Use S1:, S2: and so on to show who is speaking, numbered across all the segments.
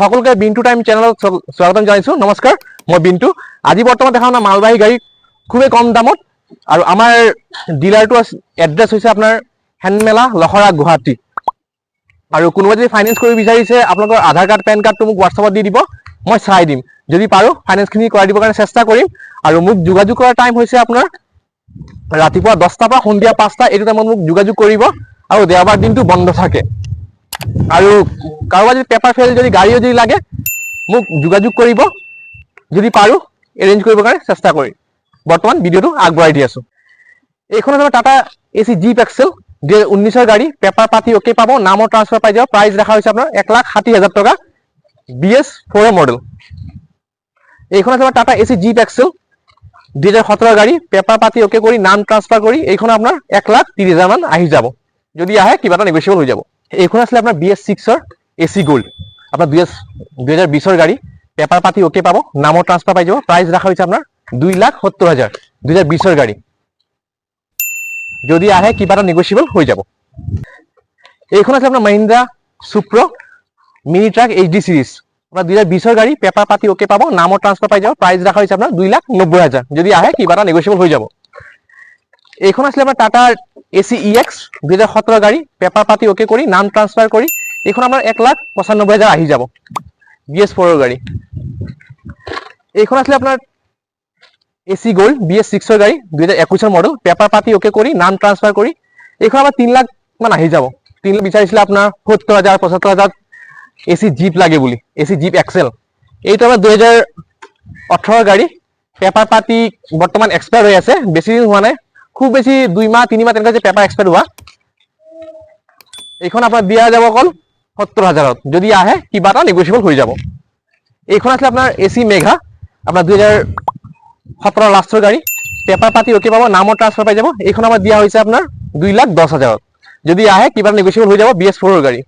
S1: সকলকে বিন্টু টাইম চেনেলত স্বাগতম জানাইছোঁ। নমস্কাৰ, মই বিন্টু। আজি বৰ্তমান দেখা শুনা মালবাহী গাড়ী খুবেই কম দামত, আৰু আমাৰ ডিলাৰটো এড্ৰেছ হৈছে আপোনাৰ হেনমেলা লখৰা গুৱাহাটী। আৰু কোনোবাই যদি ফাইনেন্স কৰিব বিচাৰিছে আপোনালোকৰ আধাৰ কাৰ্ড পেন কাৰ্ডটো মোক হোৱাটছআপত দি দিব, মই চাই দিম। যদি পাৰোঁ ফাইনেন্সখিনি কৰাই দিবৰ কাৰণে চেষ্টা কৰিম। আৰু মোক যোগাযোগ কৰাৰ টাইম হৈছে আপোনাৰ ৰাতিপুৱা 10টাৰ পৰা সন্ধিয়া 5টা, এইটো টাইমত মোক যোগাযোগ কৰিব। আৰু দেওবাৰ দিনটো বন্ধ থাকে। আৰু কাৰোবাৰ যদি পেপাৰ ফেল যদি গাড়ীও যদি লাগে মোক যোগাযোগ কৰিব, যদি পাৰোঁ এৰেঞ্জ কৰিবৰ কাৰণে চেষ্টা কৰিম। বৰ্তমান ভিডিঅ'টো আগবঢ়াই দি আছোঁ। এইখন আছে টাটা AC জিপ এক্সেল 2019 গাড়ী, পেপাৰ পাতি অ'কে পাব, নামৰ ট্ৰান্সফাৰ পাই যাব। প্ৰাইচ দেখা হৈছে আপোনাৰ 1,60,000 টকা, BS4 মডেল। এইখন আছে টাটা AC জিপ এক্সেল 2017 গাড়ী, পেপাৰ পাতি অ'কে কৰি নাম ট্ৰান্সফাৰ কৰি এইখন আপোনাৰ 1,30,000 মান আহি যাব। যদি আহে কিবা এটা নেগোচিয়েবল হৈ যাব। এইখন আছিলে আপোনাৰ BS6ৰ AC গোল্ড, আপোনাৰ 2020 গাড়ী, পেপাৰ পাতি অ'কে পাব, নামৰ ট্ৰান্সফাৰ পাই যাব। প্ৰাইচ দেখা হৈছে আপোনাৰ 2,70,000, 2020 গাড়ী। যদি আহে কিবা এটা নেগোচিয়েবল হৈ যাব। এইখন আছে আপোনাৰ Mahindra Supro mini truck HD সিৰিজ, আপোনাৰ 2020 গাড়ী, পেপাৰ পাতি অ'কে পাব, নামৰ ট্ৰান্সফাৰ পাই যাব। প্ৰাইচ দেখা হৈছে আপোনাৰ 2,90,000, যদি আহে কিবা এটা নেগোচিয়েবল হৈ যাব। এইখন আছিলে আপোনাৰ টাটা AC EX 2017 গাড়ী, পেপাৰ পাতি অ'কে কৰি নাম ট্ৰান্সফাৰ কৰি এইখন আপোনাৰ 1,95,000 আহি যাব, BS4 গাড়ী। এইখন আছিলে আপোনাৰ AC গোল্ড BS6 গাড়ী, 2021 মডেল, পেপাৰ পাতি অ'কে কৰি নাম ট্ৰান্সফাৰ কৰি এইখন আপোনাৰ 3 লাখ মান আহি যাব। 3 লাখ বিচাৰিছিলে আপোনাৰ 70,000 75,000 AC জিপ লাগে বুলি, AC জিপ এক্সেল। এইটো আমাৰ 2018 গাড়ী, পেপাৰ পাতি বৰ্তমান এক্সপায়াৰ হৈ আছে, বেছি দিন হোৱা নাই, খুব বেছি 2 মাহ 3 মাহ তেনেকুৱা যে পেপাৰ এক্সপায়াৰ হোৱা। এইখন আপোনাৰ দিয়া যাব অকল 70,000ত, যদি আহে কিবা এটা নেগোচিয়েবল হৈ যাব। এইখন আছিলে আপোনাৰ AC মেঘা, আপোনাৰ 2017 লাষ্টৰ গাড়ী, পেপাৰ পাতি অ'কে পাব, নামৰ ট্ৰান্সফাৰ পাই যাব। এইখন আমাৰ দিয়া হৈছে আপোনাৰ 2,10,000ত, যদি আহে কিবা এটা নেগোচিয়েবল হৈ যাব, BS4 গাড়ী।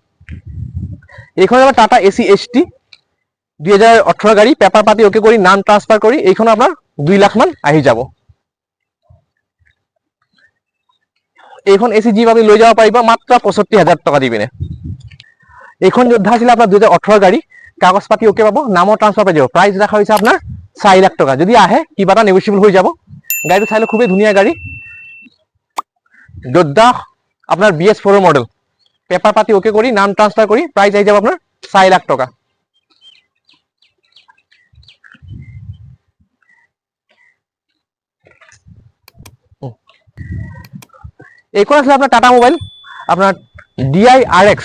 S1: এইখন আমাৰ টাটা AC HT 2018 গাড়ী, পেপাৰ পাতি অ'কে কৰি নাম ট্ৰান্সফাৰ কৰি এইখন আপোনাৰ 2 লাখ মান আহি যাব। এইখন AC জিপ আপুনি লৈ যাব পাৰিব মাত্ৰ 65,000 টকা দি পিনে। এইখন যোদ্ধা আছিলে আপোনাৰ 2018 গাড়ী, কাগজ পাতি অ'কে পাব, নামৰ ট্ৰান্সফাৰ পাই যাব। প্ৰাইচ দেখা হৈছে আপোনাৰ 4 লাখ টকা, যদি আহে কিবা এটা নেগোচিয়েবল হৈ যাব। গাড়ীটো চাইলে খুবেই ধুনীয়া গাড়ী, যোদ্ধা আপোনাৰ BS4 মডেল, পেপাৰ পাতি অ'কে কৰি নাম ট্ৰান্সফাৰ কৰি প্ৰাইচ আহি যাব আপোনাৰ 4 লাখ টকা। এইখন আছিলে আপোনাৰ টাটা মোবাইল, আপোনাৰ DI RX,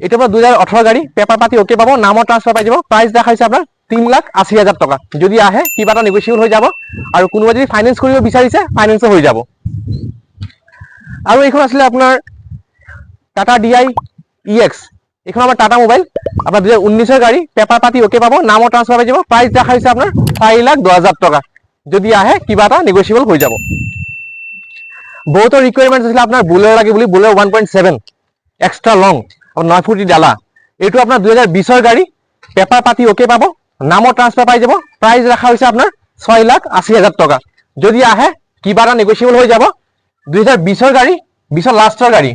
S1: এইটো আপোনাৰ 2018 গাড়ী, পেপাৰ পাতি অ'কে পাব, নামৰ ট্ৰান্সফাৰ পাই যাব। প্ৰাইচ দেখা হৈছে আপোনাৰ 3,80,000 টকা, যদি আহে কিবা এটা নেগোচিয়েবল হৈ যাব। আৰু কোনোবাই যদি ফাইনেন্স কৰিব বিচাৰিছে ফাইনেন্সো হৈ যাব। আৰু এইখন আছিলে আপোনাৰ টাটা DI EX, এইখন আমাৰ টাটা মোবাইল, আপোনাৰ 2019 গাড়ী, পেপাৰ পাতি অ'কে পাব, নামৰ ট্ৰান্সফাৰ পাই যাব। প্ৰাইচ দেখা হৈছে আপোনাৰ 4,10,000 টকা, যদি আহে কিবা এটা নেগোচিয়েবল হৈ যাব। বহুতৰ ৰিকুৱাৰমেণ্ট আছিলে আপোনাৰ বুলেৰ লাগে বুলি, বুলেৰ 1.7 এক্সট্ৰা লং 9 ফুটি ডালা। এইটো আপোনাৰ 2020 গাড়ী, পেপাৰ পাতি অ'কে পাব, নামৰ ট্ৰান্সফাৰ পাই যাব। প্ৰাইচ ৰাখা হৈছে আপোনাৰ 6,80,000 টকা, যদি আহে কিবা এটা নেগোচিয়েবল হৈ যাব। 2020 গাড়ী, 20 লাষ্টৰ গাড়ী,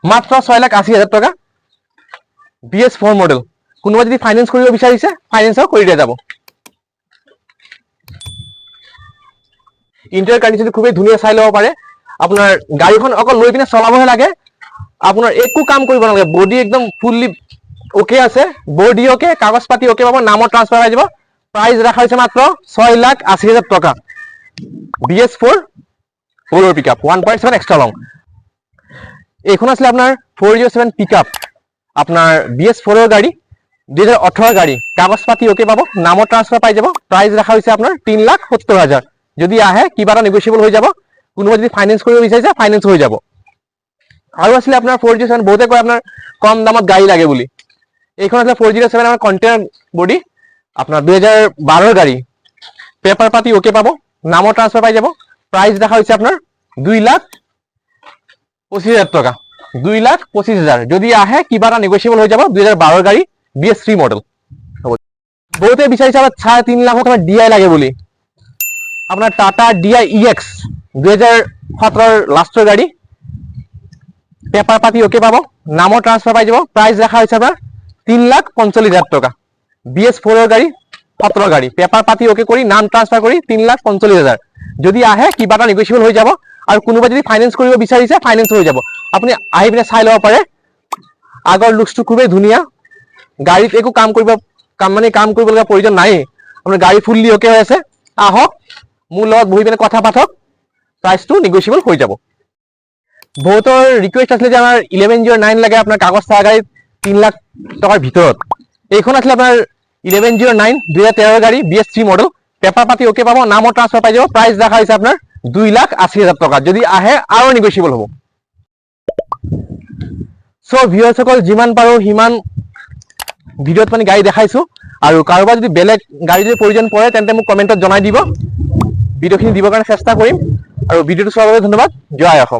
S1: মাত্ৰ 6,80,000 টকা, BS4 মডেল। কোনোবাই যদি ফাইনেন্স কৰিব বিচাৰিছে ফাইনেন্সও কৰি দিয়া যাব। ইণ্টেৰিয়ৰ কণ্ডিশ্যনটো খুবেই ধুনীয়া, চাই ল'ব পাৰে। আপোনাৰ গাড়ীখন অকল লৈ পিনে চলাবহে লাগে, আপোনাৰ একো কাম কৰিব নালাগে। বডি একদম ফুল্লি অ'কে আছে, বডি অ'কে, কাগজ পাতি অ'কে পাব, নামৰ ট্ৰান্সফাৰ হৈ যাব। প্ৰাইচ ৰাখা হৈছে মাত্ৰ 6,80,000 টকা, BS4 ফ'ৰৰ পিক আপ 1.7 এক্সট্ৰা লং। এইখন আছিলে আপোনাৰ 407 পিক আপ, আপোনাৰ BS4 গাড়ী, 2018 গাড়ী, কাগজ পাতি অ'কে পাব, নামৰ ট্ৰান্সফাৰ পাই যাব। প্ৰাইচ ৰাখা হৈছে আপোনাৰ 3,70,000, যদি আহে কিবা এটা নেগোচিয়েবল হৈ যাব। কোনোবাই যদি ফাইনেন্স কৰিব বিচাৰিছে ফাইনেন্স হৈ যাব। আৰু আছিলে আপোনাৰ 407, বহুতে কয় আপোনাৰ কম দামত গাড়ী লাগে বুলি। এইখন আছিলে 407 আমাৰ কণ্টেইনাৰ বডি, আপোনাৰ 2012 গাড়ী, পেপাৰ পাতি অ'কে পাব, নামৰ ট্ৰান্সফাৰ পাই যাব। প্ৰাইচ দেখা হৈছে আপোনাৰ 2,25,000 টকা, 2,25,000, যদি আহে কিবা এটা নেগোচিয়েবল হৈ যাব। 2012 গাড়ী, BS3 মডেল। বহুতে বিচাৰিছে আমাৰ 3.5 লাখত আমাৰ DI লাগে বুলি। আপোনাৰ টাটা DI EX 2017 লাষ্টৰ গাড়ী, পেপাৰ পাতি অ'কে পাব, নামৰ ট্ৰান্সফাৰ পাই যাব। প্ৰাইচ দেখা হৈছে আপোনাৰ 3,45,000 টাকা। BS4 গাড়ী 17 গাড়ী, পেপাৰ পাতি অকে কৰি নাম ট্ৰান্সফাৰ কৰি 3,45,000। যদি আহে কিবা এটা নেগোচিয়েবল হৈ যাব, আৰু কোনোবা যদি ফাইনেন্স কৰিব বিচাৰিছে ফাইনেন্স হৈ যাব। আপুনি আহি পিনে চাই ল'ব পাৰে। আগৰ লুকছটো খুবেই ধুনীয়া, গাড়ীত একো কাম কৰিবলগীয়া প্ৰয়োজন নাই। আপোনাৰ গাড়ী ফুল্লি অকে হৈ আছে। আহক মোৰ লগত বহি পিনে কথা পাতক, প্ৰাইচটো নেগোচিয়েবল হৈ যাব। বহুতৰ ৰিকুৱেষ্ট আছিলে যে আমাৰ 1109 লাগে আপোনাৰ কাগজ থকা গাড়ীত 3 লাখ টকাৰ ভিতৰত। এইখন আছিলে আপোনাৰ 1109 2013 গাড়ী, BS3 মডেল, পেপাৰ পাতি অকে পাব, নামৰ ট্ৰান্সফাৰ পাই যাব। প্ৰাইচ দেখা হৈছে আপোনাৰ 2,80,000 টকা। যদি আহে আৰু নেগোচিয়েবল হ'ব। চ' ভিউৱাৰ্ছসকল, যিমান পাৰো সিমান ভিডিঅ'ত মানে গাড়ী দেখাইছো, আৰু কাৰোবাৰ যদি বেলেগ গাড়ী যদি প্ৰয়োজন পৰে তেন্তে মোক কমেণ্টত জনাই দিব। ভিডিঅ'খিনি দিবৰ কাৰণে চেষ্টা কৰিম, আৰু ভিডিঅ'টো চোৱাৰ বাবে ধন্যবাদ। জয় অসম।